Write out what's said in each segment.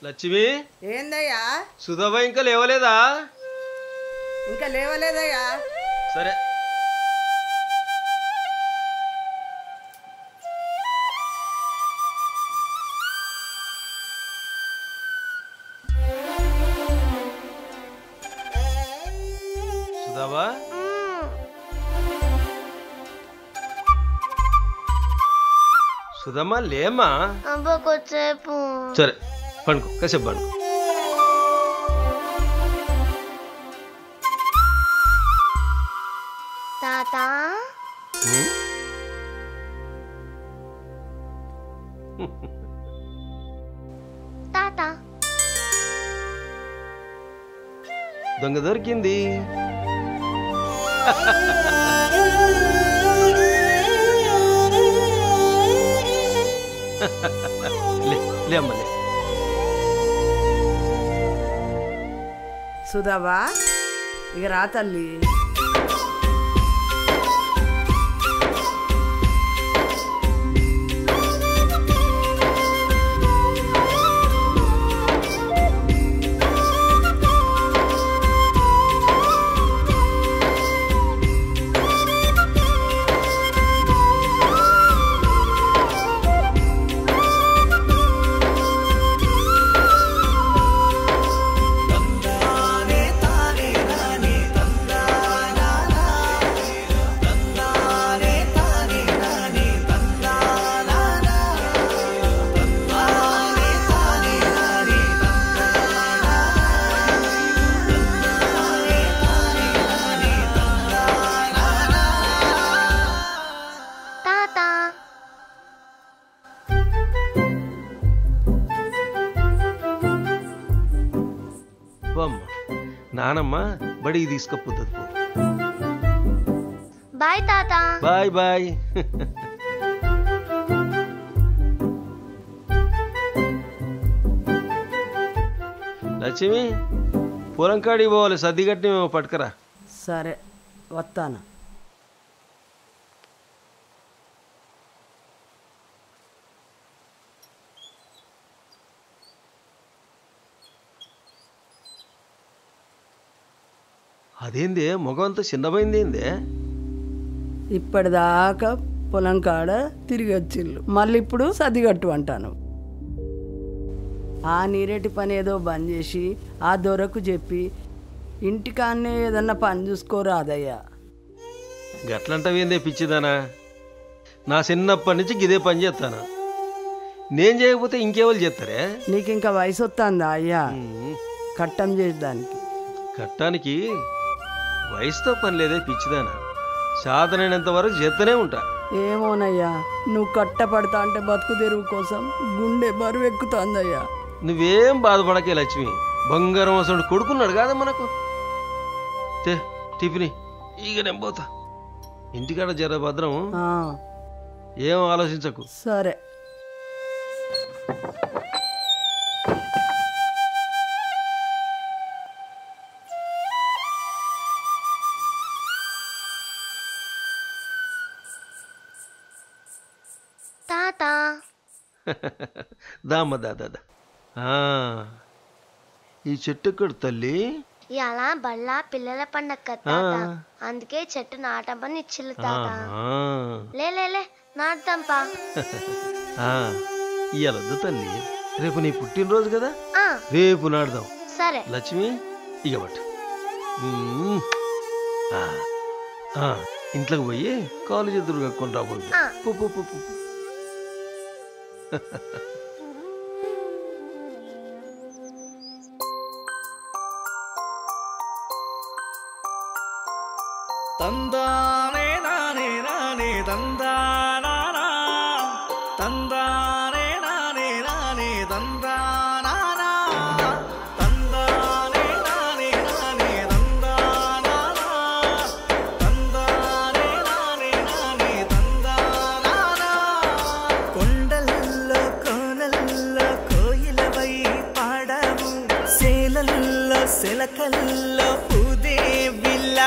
లక్ష్మి ఏందయ్యా? సుధబా ఇంకా లేవలేదా? ఇంకా లేవలేదయ్యా. సరే సుధాబా సుధమ్మా లేమ్మా. కొద్దిసేపు సరే పండుకో, కాసేపు పండుకో. తాత తాత దొంగ దొరికింది. లేమ్మా లే. సుధావా ఇక రా తల్లి. నానమ్మ బడికి తీసుకపోతుంది. బాయ్ తాత. Bye bye. లక్ష్మి పొలం కాడికి పోవాలి, సర్ది కట్టి పట్టుకరా. సరే వస్తాను. అదేందే మొగం అంతా చిన్నపోయింది ఏందే? ఇప్పటిదాకా పొలం కాడ తిరిగి వచ్చిళ్ళు, మళ్ళీ ఇప్పుడు సర్దిగట్టు అంటాను. ఆ నీరేటి పని ఏదో బంద్ చేసి ఆ దొరకు చెప్పి ఇంటికాన్నే ఏదన్నా పని చూసుకోరాదయ్యా. గట్లంటవేందే పిచ్చిదానా? నా చిన్నప్పటి నుంచి గిదే పని చేస్తాను. నేను చేయకపోతే ఇంకెవరు చేస్తారే? నీకు ఇంకా వయసు వస్తుందా అయ్యా కట్టం చేసేదానికి? కట్టానికి వయసుతో పని లేదే పిచ్చిదానా, సాధనైనంత వరకు చేస్తూనే ఉంటా. ఏమోనయ్యా, నువ్వు కట్టపడతా అంటే బతుకు తెరువు కోసం గుండె బరువు ఎక్కుతుందయ్యా. నువ్వేం బాధపడకే లక్ష్మి, బంగారం అసలు కొడుకున్నాడు కాదా మనకు. టిఫిని ఇక నేను పోతా. ఇంటికాడ జర భద్రం, ఏం ఆలోచించకు. సరే. తాత దామ్మ దాదా ఈ చెట్టు ఎక్కడ తల్లి? ఇలా బళ్ళా పిల్లల పండగ కదా తాత, అందుకే చెట్టు నాటమని ఇచ్చిల్లు తాత. లే నాటుతాంపా. ఇయ్యాలొద్దు తల్లి, రేపు నీ పుట్టినరోజు కదా, రేపు నాటుదాం. సరే లక్ష్మి ఇక పట్టు. ఇంట్లోకి పోయి కాలు చేతులు కక్కుని రాబోద్దు. తందానే నానే నానే తందానా తందానే నానే నానే తందానా తందానే నానే నానే తందానా తందానే నానే నానే తందానా. కొండల్లో కోనల్లో కోయిలవై పాడావు, సేలల్లో సెలకల్లో పూదేవిల్ల,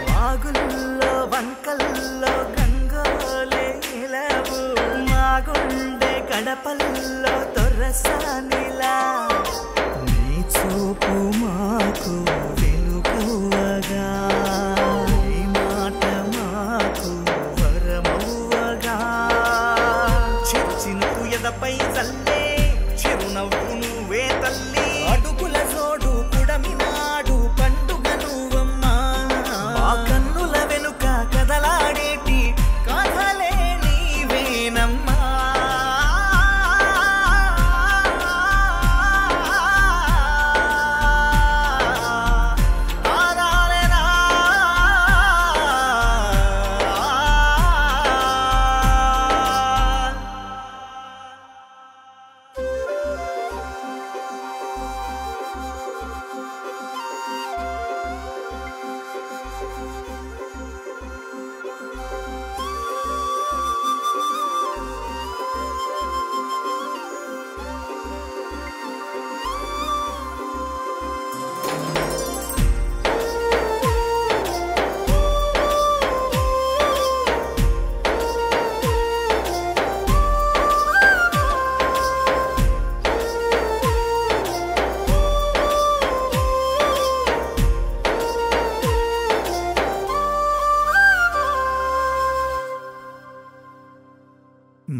వాగుల్లో వంకల్లో గంగోలేలవు, మాగుండె గడపల్లో తొర్రసానిలా. నీ చూపు మాకు వెలుగువగా, నీ మాట మాకు వరమవ్వగా, చిరుచినుకు ఎదపై చల్లే చిరునవ్వు నువ్వే తల్లి, అడుగుల జోడు పుడమినాడు పండుగ నువ్వమ్మా. ఆ కన్నుల వెనుక కదలాడేటి కథలే నీవేనమ్మా.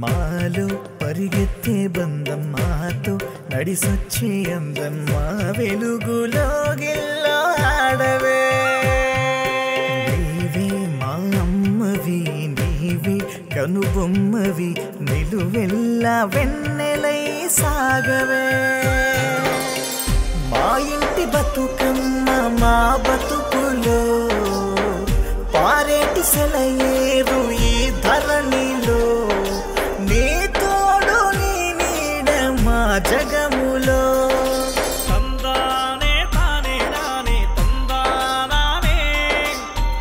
మాలో పరిగెత్తే బంధం, మాతో నడిసొచ్చే అందం, మా వెలుగులో గిల్లో ఆడవే. నీవే మా అమ్మవి, నీవే కనుబొమ్మవి, నిలువెల్లా వెన్నెలై సాగవే. మా ఇంటి బతుకమ్మ మా బతుకులో పారేటి సెలయేరు ఈ ధరణిలో, నీ తోడు నీ నీడ మా జగములో. తందానే తానే నానే తందానానే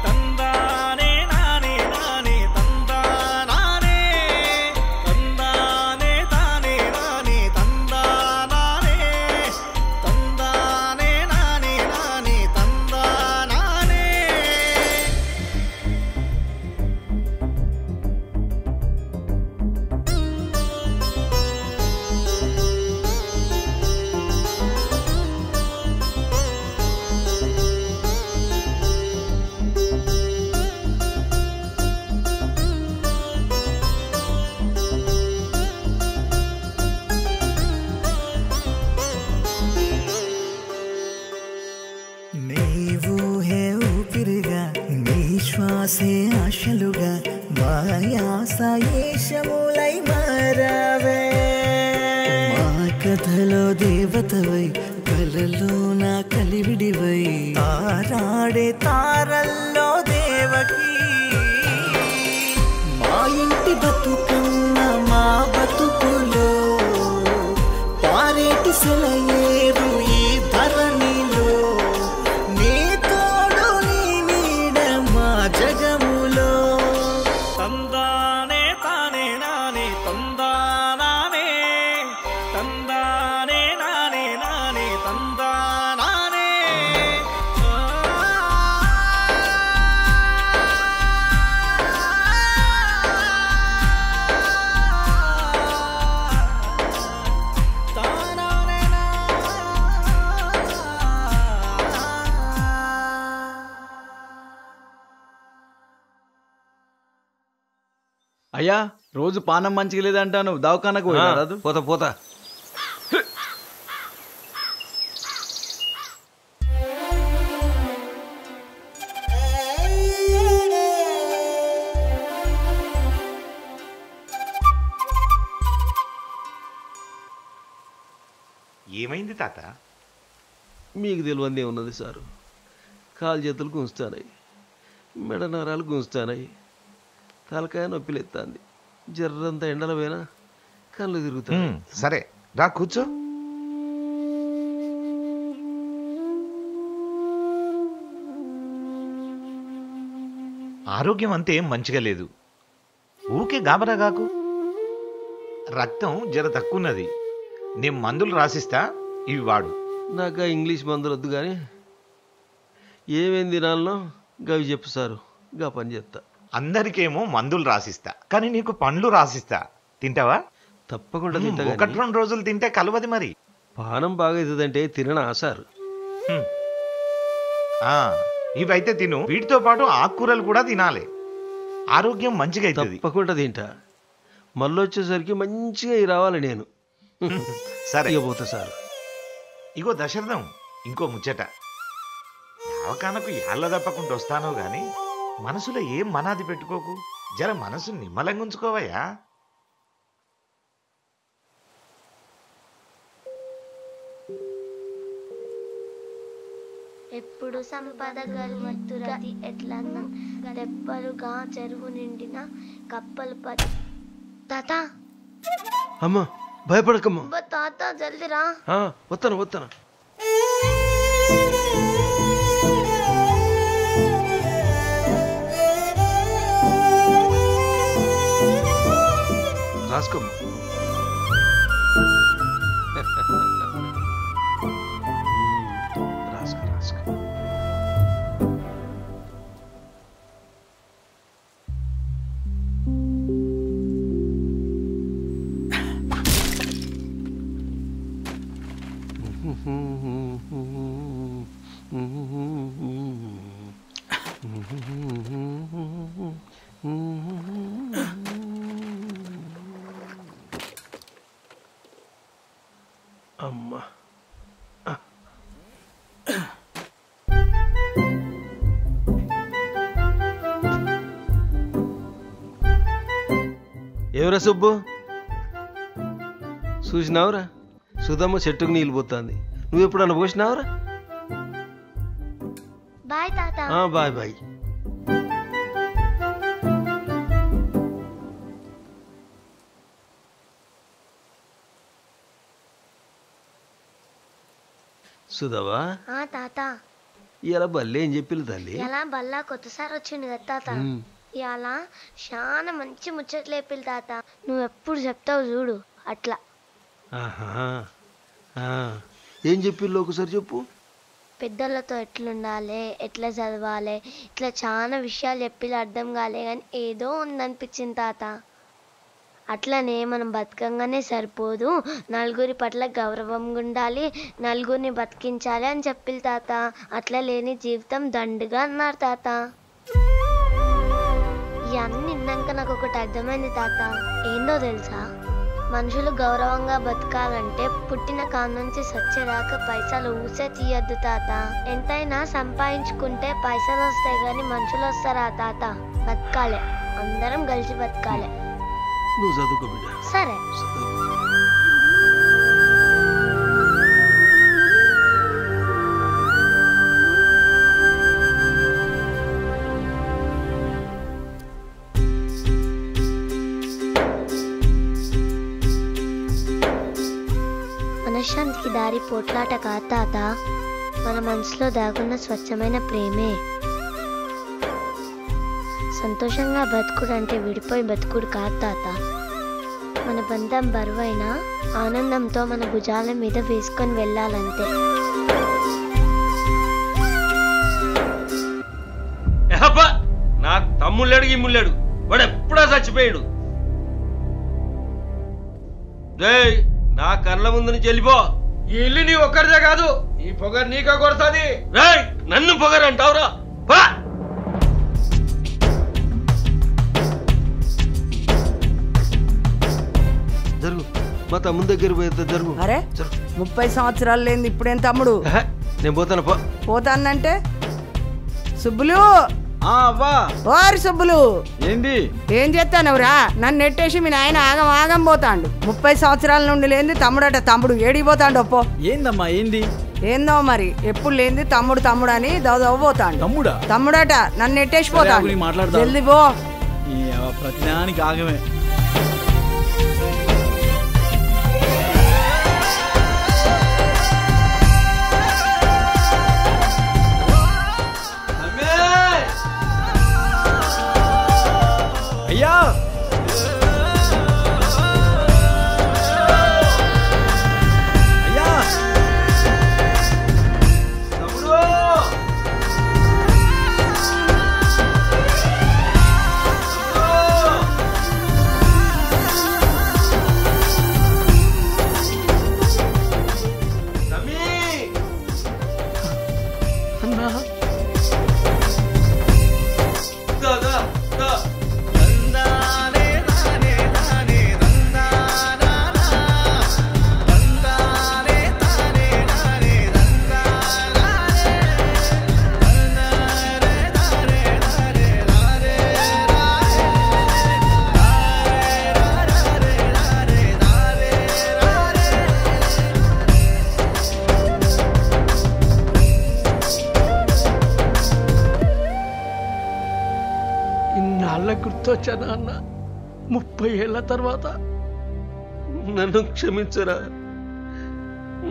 తందానే నానే నానే తందానానే తందానే తానే నానే తందానానే తందానే నానే నానే తందానానే. నీవు హే ఊపిరిగా, నీ శ్వాసే ఆశలుగా, మాయాసయేషములై మారావే. మా కథలో దేవతవై, కలలో నా కలివిడివై, తారాడే తారల్లో దేవకి. మా ఇంటి బతుకమ్మ మా బతుకులో పారేటి సెలయేరు ఈ ధరణిలో, నీ తోడు నీ నీడ మా జగములో. తందానే తానే నానే తందానానే అయ్యా రోజు పానం మంచిగా లేదంటాను దవాఖానకు రాదు. పోతా పోతా. ఏమైంది తాత? మీకు తెలియందే ఉన్నది సారు. కాలు చేతులు గుంజుతానాయి, మెడ నరాలు గుంజుతానాయి, తలకాయ నొప్పిలు ఎత్తాంది, జర్రంతా ఎండల పోయినా కళ్ళు తిరుగుతాయి. సరే రా కూర్చో. ఆరోగ్యం అంతే మంచిగా లేదు. ఊకే గాబరాగాకు. రక్తం జర తక్కువన్నది. నేను మందులు రాసిస్తా, ఇవి వాడు. నాకు ఇంగ్లీష్ మందులు వద్దు కానీ ఏమేం తినాలనో గవి చెప్పు సారు, గా పని చేస్తా. అందరికేమో మందులు రాసిస్తా, కానీ నీకు పండ్లు రాసిస్తా. తింటావా? తప్పకుండా తింటా. 1-2 రోజులు తింటే కలవది మరి. పానం బాగా అవుతుందంటే తిననా సారు? ఇవైతే తిను. వీటితో పాటు ఆకుకూరలు కూడా తినాలి. ఆరోగ్యం మంచిగా అవుతుంది. తప్పకుండా తింటా. మళ్ళీ వచ్చేసరికి మంచిగా రావాలి నేను. సరే పోతా సార్. ఇగో దశరథం, ఇంకో ముచ్చట. దవాఖానకు ఏళ్ళ తప్పకుండా వస్తానో గాని మనసులో ఏం మనాది పెట్టుకోకు. జర మనసు నిమ్మలంగా ఉంచుకోవయ్యా. ఎప్పుడు సంపద గల్వత్తురది ఎట్లన్నా దెబ్బలుగా చెరువు నిండిన కప్పలు పది. తాత అమ్మా భయపడకమ్మా. తాత జల్దీ రా. వస్తాను వస్తాను. రాసుకోమ్మా. రాసుకో రాసుకో. అమ్మా ఎవరా సుబ్బు? చూసినావురా సుధమ్మ చెట్టుకు నీళ్ళు పోతుంది. నువ్వు ఎప్పుడన్నా పోసినావురా? బాయ్ తాత. Bye bye. సుధవా తాత ఇలా బల్లే ఏం చెప్పిల్లు తల్లి? ఇలా బల్లా కొత్తసారి వచ్చింది కదా తాత. ఇలా చాలా మంచి ముచ్చట్లు లేపిల్లు తాత. నువ్వు ఎప్పుడు చెప్తావు చూడు అట్లా. ఏం చెప్పిల్లు ఒకసారి చెప్పు. పెద్దలతో ఎట్లుండాలి, ఎట్లా చదవాలి, ఇట్లా చాలా విషయాలు చెప్పి అర్థం కాలే కానీ ఏదో ఉందనిపించింది తాత. అట్లనే మనం బతకంగానే సరిపోదు, నలుగురి పట్ల గౌరవంగా ఉండాలి, నలుగురిని బతికించాలి అని చెప్పిల్లు తాత. అట్లా లేని జీవితం దండుగా అన్నారు తాత. ఇవన్నీ విన్నాక నాకు ఒకటి అర్థమైంది తాత. ఏందో తెలుసా? మనుషులు గౌరవంగా బతకాలంటే పుట్టిన కాడ నుంచి సచ్చేదాకా పైసలు ఊసే తీయద్దు తాత. ఎంతైనా సంపాదించుకుంటే పైసలు వస్తాయి కానీ మనుషులు వస్తారా తాత? బతకాలే, అందరం కలిసి బతకాలే. నువ్వు చదువుకో బిడ్డ. సరే. మనశ్శాంతికి దారి పోట్లాట కాదు తాత, మన మనసులో దాగున్న స్వచ్ఛమైన ప్రేమే. సంతోషంగా బతుకుడు అంటే విడిపోయి బతుకుడు కాదు తాత. మన బంధం బరువైనా ఆనందంతో మన భుజాల మీద వేసుకొని వెళ్ళాలంతే. నా తమ్ముళ్ళాడు గిమ్ముళ్ళాడు, వాడు ఎప్పుడా చచ్చిపోయాడు. నా కళ్ళ ముందు నుంచి వెళ్ళిపో. ఈ ఇల్లు నీ ఒక్కరిదే కాదు, ఈ పొగరు నీకే కొడుతుంది. నన్ను పొగరు అంటావురా? మా తమ్ముని దగ్గర పోతే జరుగు. అరే 30 సంవత్సరాలు లేని ఇప్పుడేం తమ్ముడు? నేను పోతాను పో. పోతానంటే సుబ్బులు, అవ్వా ఓరి సుబ్బులు, ఏంది ఏం చేస్తానవురా? నన్ను నెట్టేసి మీ నాయన ఆగం ఆగం పోతాండు. 30 సంవత్సరాల నుండి లేని తమ్ముడట. తమ్ముడు ఏడిపోతాండు ఒప్పో. ఏందమ్మా ఏంది? ఏందో మరి ఎప్పుడు లేనిది తమ్ముడు తమ్ముడు అని దవ్వపోతాడు. తమ్ముడా? తమ్ముడట. నన్ను నెట్టేసి పోతాడు. జల్ది పో. ప్రతిదానికి ఆగమే. అయ్యా అయ్యా ఇన్నాళ్ళ గుర్తొచ్చానా అన్న? 30 ఏళ్ల తర్వాత. నన్ను క్షమించరా.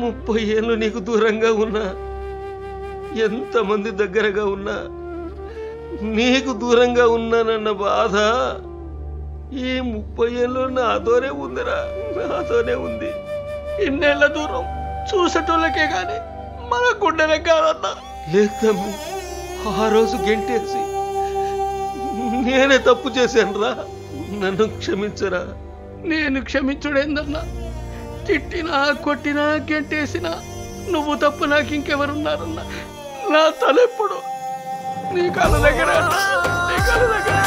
30 ఏళ్ళు నీకు దూరంగా ఉన్నా, ఎంతమంది దగ్గరగా ఉన్నా, నీకు దూరంగా ఉన్నానన్న బాధ ఈ 30 ఏళ్ళు నాతోనే ఉందిరా, నాతోనే ఉంది. ఇన్నేళ్ల దూరం చూసేటోళ్ళకే గాని మన గుండెనే కాదన్నా. లేదు తమ్మి, ఆ రోజు గెంటేసి నేనే తప్పు చేశాను రా. నన్ను క్షమించరా. నేను క్షమించుడేందన్నా? తిట్టినా కొట్టినా గెంటేసినా నువ్వు తప్పు నాకు ఇంకెవరున్నారన్నా? నా తలెప్పుడు నీ కాళ్ళ దగ్గర అన్నా, నీ కాళ్ళ దగ్గర.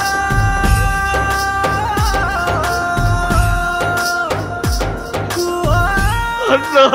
అన్నా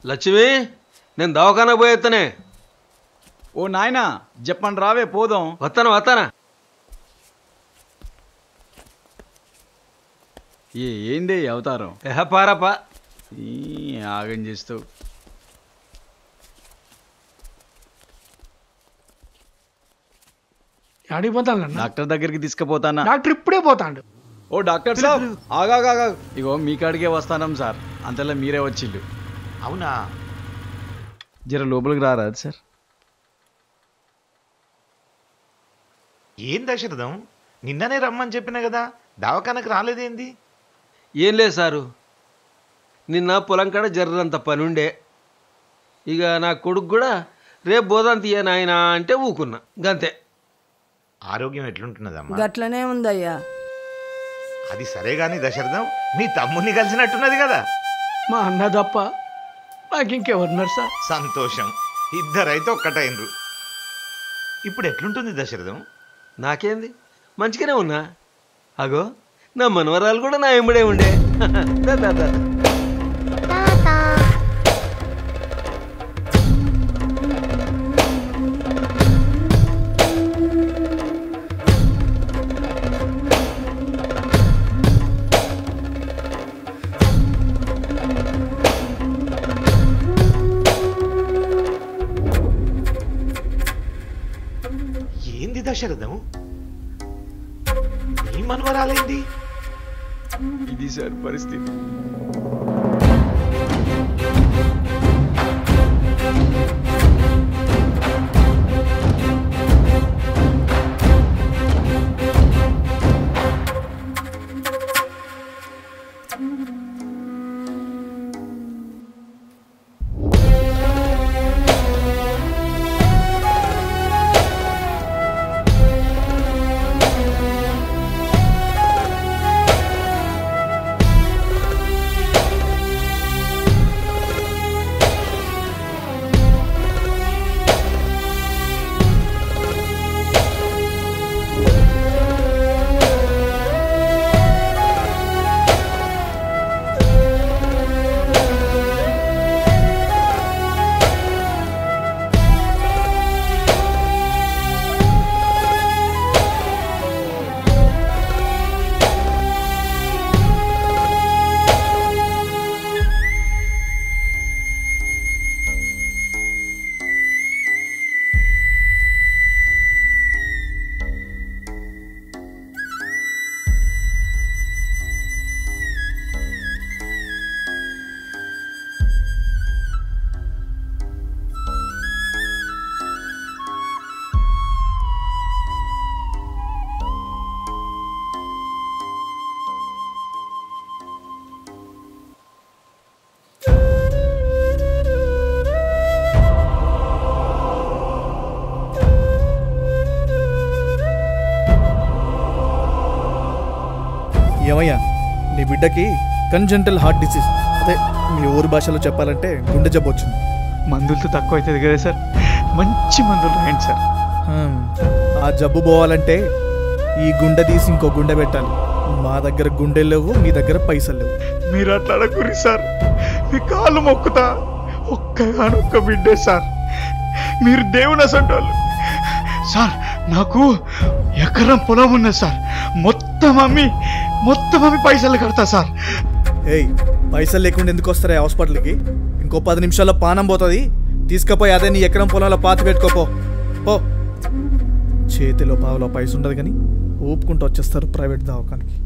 లక్ష్మి, నేను దవాఖానా పోయేత్తనే. ఓ నాయనా చెప్పండి రావే పోదాం. వస్తానా. ఏందే అవతారం? పారపా. ఆగం చేస్తావు. ఆడికి పోతాను. డాక్టర్ దగ్గరికి తీసుకుపోతానా? డాక్టర్ ఇప్పుడే పోతాడు. ఓ డాక్టర్ సాబ్ ఆగా. ఇగో మీ కాడికే వస్తానం సార్. అంతలా మీరే వచ్చిళ్ళు. అవునా? జర లోపలికి రారాదు సార్. ఏం దశరథం, నిన్ననే రమ్మని చెప్పిన కదా, దవాఖానకు రాలేదేంది? ఏం లేదు సారు, నిన్న పొలం కాడ జర్రంత పని ఉండే. ఇక నా కొడుకు కూడా రేపు బోధం తీయ నాయనా అంటే ఊకున్నా, గంతే. ఆరోగ్యం ఎట్లుంటున్నదమ్మా? గట్లనే ఉందయ్యా. అది సరే గాని దశరథం, మీ తమ్ముని కలిసినట్టున్నది కదా? మా అన్న తప్ప నాకు ఇంకెవరున్నారు సార్? సంతోషం, ఇద్దరైతే ఒక్కటైనరు. ఇప్పుడు ఎట్లుంటుంది దశరథం? నాకేంది మంచిగానే ఉన్నా. అగో నా మనవరాలు కూడా నా ఎంబడే ఉండే. దా దా దా. తాత ఏంది దశరథం, నీ మనవరాలేంది? ఇది సార్ పరిస్థితి. ఏమయ్యా, నీ బిడ్డకి కంజెంటల్ హార్ట్ డిసీజ్, అదే మీ ఊరి భాషలో చెప్పాలంటే గుండె జబ్బు వచ్చింది. మందులతో తక్కువ అవుతుంది కదా సార్, మంచి మందులు రాయండి సార్. ఆ జబ్బు పోవాలంటే ఈ గుండె తీసి ఇంకో గుండె పెట్టాలి. మా దగ్గర గుండెలు లేవు, మీ దగ్గర పైసలు లేవు. మీరు అట్లా అడగకుర్రి సార్, మీ కాళ్ళు మొక్కుతా. ఒక్క బిడ్డే సార్, మీరు దేవుని అసంటోళ్ళు సార్. నాకు ఎకరం పొలం ఉన్నది సార్, మొత్తం అమ్మి పైసలు కడతా సార్. ఏయ్, పైసలు లేకుండా ఎందుకు వస్తారా హాస్పిటల్కి? ఇంకో 10 నిమిషాల్లో పానం పోతుంది. తీసుకుపోయి అదే నీ ఎకరం పొలంలో పాతి పెట్టుకోపో. పో. చేతిలో పావులో పైస ఉండదు కానీ ఊపుకుంటూ వచ్చేస్తారు ప్రైవేట్ దవాఖానకి.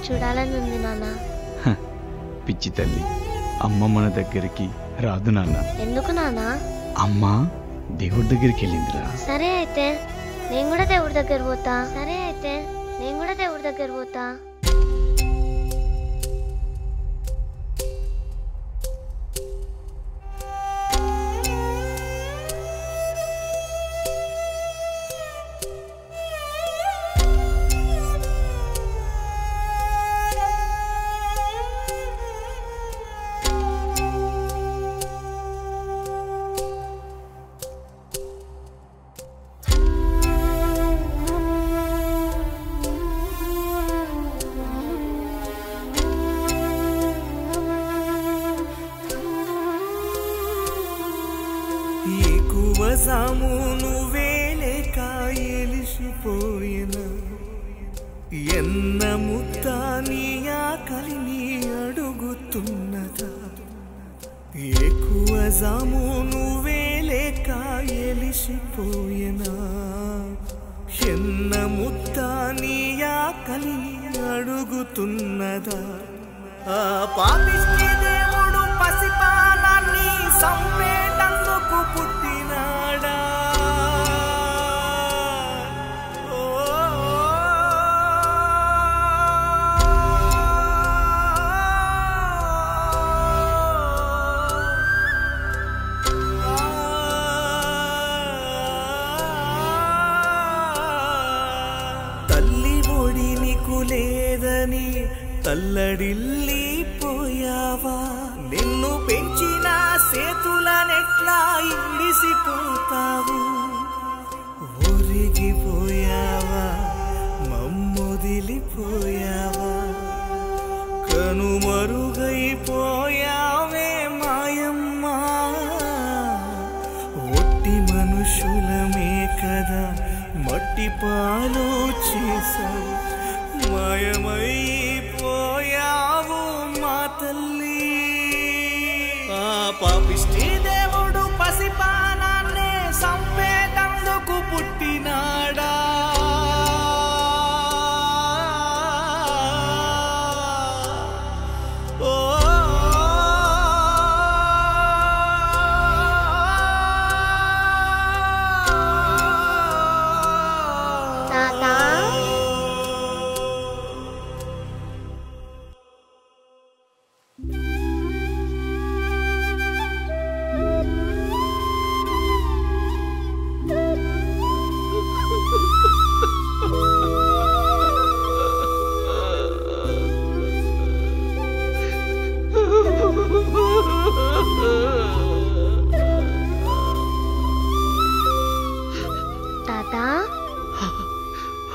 చూడాలని ఉంది నాన్న. పిచ్చి తల్లి, అమ్మ మన దగ్గరికి రాదు నాన్న. ఎందుకు నాన్న? అమ్మ దేవుడి దగ్గరికి వెళ్ళిందిరా. సరే అయితే నేను కూడా దేవుడి దగ్గర పోతా. జాము నువ్వేలే కాయలిసిపోయిన ఎన్న ముత్తా నీ ఆకలిని అడుగుతున్నదా ఎక్కువ జాము నువ్వేలే కాయలిసిపోయిన ఎన్న ముత్తా నీ ఆకలిని అడుగుతున్నదా ఆ పాపిష్టి దేవుడు పసిపానాన్ని సంపేటందుకు పుట్టినాడా ఓ లేదని తల్లడిల్లిపోయావా నిన్ను పెంచిన సేతులనెట్లా ఇడిసిపోతావు ఒరిగిపోయావా మమ్మొదిలిపోయావా కనుమరుగైపోయావే మాయమ్మా ఒట్టి మనుషులమే కదా మట్టి పాలు చేశావు మాయమైపోయావు మా తల్లి ఆ పాపిష్టి దేవుడు పసిపానాన్నే సంపేటందుకు పుట్టినాడా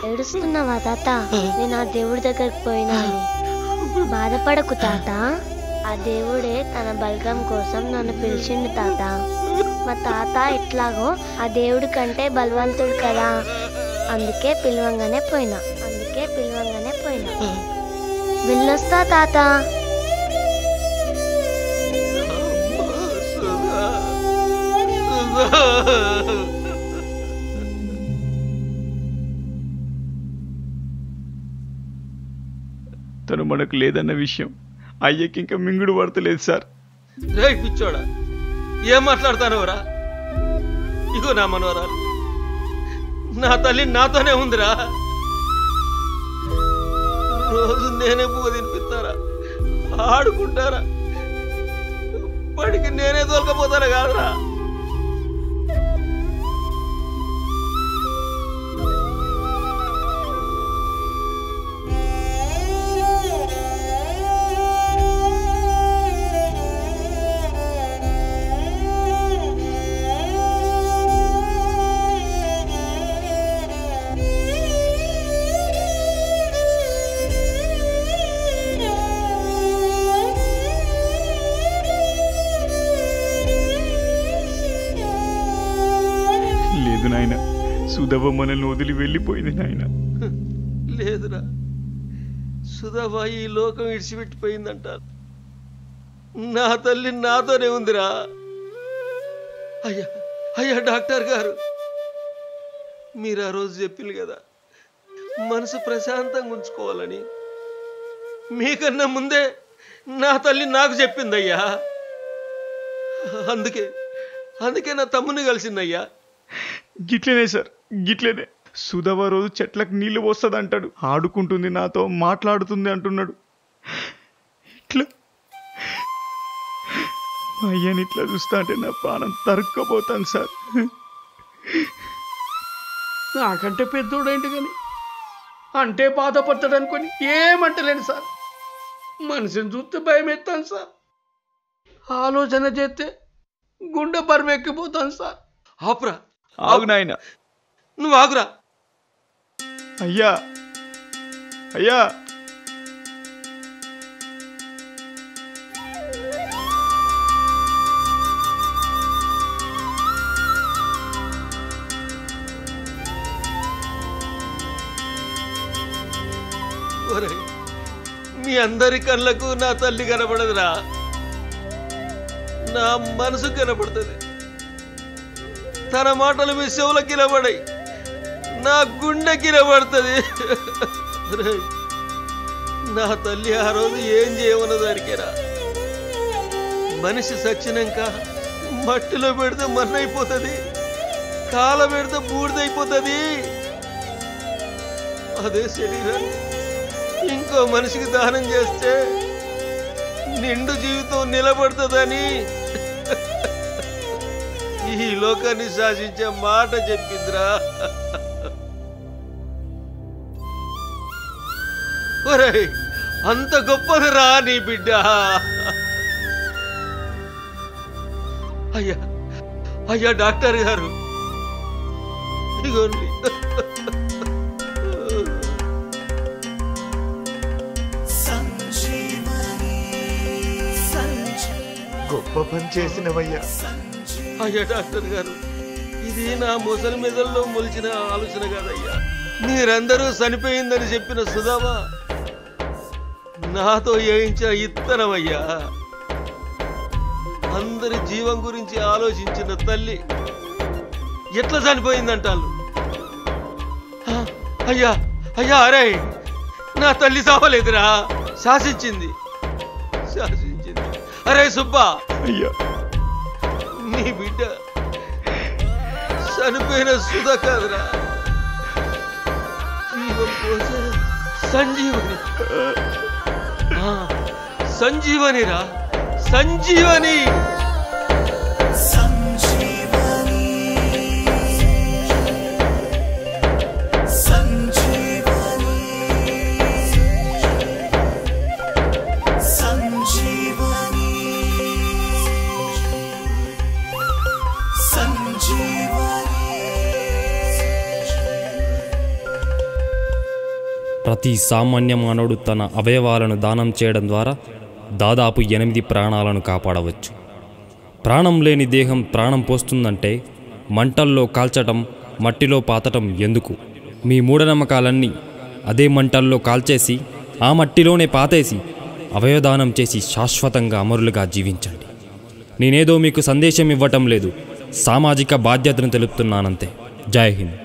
ఏడుస్తున్నావా తాత? నేను ఆ దేవుడి దగ్గరికి పోయినాను. బాధపడకు తాత, ఆ దేవుడే తన బలగం కోసం నన్ను పిలిచిండు తాత. మా తాత ఎట్లాగో ఆ దేవుడి కంటే బలవంతుడు కదా, అందుకే పిలవంగానే పోయినా. వెళ్ళొస్తా తాత. తను మనకు లేదన్న విషయం అయ్యకి ఇంకా మింగుడు పడతలేదు సార్. రే పిచ్చోడా, ఏం మాట్లాడతానవరా? ఇగో నా మనవరాలు, నా తల్లి నాతోనే ఉందిరా. రోజు నేనే పువ్వు తినిపిస్తారా, ఆడుకుంటారా, వాడికి నేనే తోలకపోతారా కాదురా. నాయన, సుధవ మనల్ని వదిలి వెళ్ళిపోయింది నాయన. లేదురా, సుధవ ఈ లోకం ఇడిచిపెట్టిపోయిందంటారు. నా తల్లి నాతోనే ఉందిరా. అయ్యా డాక్టర్ గారు, మీరు ఆ రోజు చెప్పింది కదా మనసు ప్రశాంతంగా ఉంచుకోవాలని. మీకన్నా ముందే నా తల్లి నాకు చెప్పిందయ్యా. అందుకే నా తమ్ముని కలిసిందయ్యా. గిట్లనే సార్, గిట్లనే. సుధవ రోజు చెట్లకు నీళ్లు పోస్తుంది అంటాడు, ఆడుకుంటుంది, నాతో మాట్లాడుతుంది అంటున్నాడు. ఇట్లా మా అయ్యని ఇట్లా చూస్తా అంటే నా ప్రాణం తరుక్కపోతాను సార్. నాకంటే పెద్దోడేంటి కానీ అంటే బాధపడతాడు అనుకొని ఏమంటలేను సార్. మనిషిని చూస్తే భయం ఎత్తాను సార్. ఆలోచన చేస్తే గుండె బరువెక్కిపోతాను సార్. ఆపురా, ఆగు నాయన, నువ్వు ఆగురా. అయ్యా అయ్యా, మీ అందరి కళ్ళకు నా తల్లి కనపడదురా, నా మనసు కనపడుతుంది. తన మాటలు మీ చెవులకు కిలబడాయి, నా గుండె కిలబడుతుంది. నా తల్లి ఆ రోజు ఏం చేయమన్నది అడిగారా? మనిషి చచ్చినాక మట్టిలో పెడితే మన్నైపోతుంది, కాల పెడితే బూడిదైపోతుంది. అదే శరీరాన్ని ఇంకో మనిషికి దానం చేస్తే నిండు జీవితం నిలబడుతుందని ఈ లోకాన్ని శాసించే మాట చెప్పిందిరా. ఒరేయ్ అంత గొప్పదిరా నీ బిడ్డ. అయ్యా అయ్యా డాక్టర్ గారు, ఇదిగోండి. గొప్ప పని చేసినవయ్యా. అయ్యా డాక్టర్ గారు, ఇది నా ముసలి మెదల్లో మొలిచిన ఆలోచన కాదయ్యా. మీరందరూ చనిపోయిందని చెప్పిన సుధామ నాతో వేయించిన ఇత్తనమయ్యా. అందరి జీవం గురించి ఆలోచించిన తల్లి ఎట్లా చనిపోయిందంటాను. అయ్యా అయ్యా అరే, నా తల్లి చావలేదురా, శాసించింది శాసించింది. అరే సుబ్బా, అయ్యా నీ బిడ్డ చనిపోయిన సుధ కాదురా, జీవం పోసే సంజీవని. సంజీవనిరా, సంజీవని. ప్రతి సామాన్య మానవుడు తన అవయవాలను దానం చేయడం ద్వారా దాదాపు 8 ప్రాణాలను కాపాడవచ్చు. ప్రాణం లేని దేహం ప్రాణం పోస్తుందంటే మంటల్లో కాల్చటం, మట్టిలో పాతటం ఎందుకు? మీ మూఢనమ్మకాలన్నీ అదే మంటల్లో కాల్చేసి ఆ మట్టిలోనే పాతేసి అవయవదానం చేసి శాశ్వతంగా అమరులుగా జీవించండి. నేనేదో మీకు సందేశం ఇవ్వటం లేదు, సామాజిక బాధ్యతను తెలుపుతున్నానంతే. జై హింద్.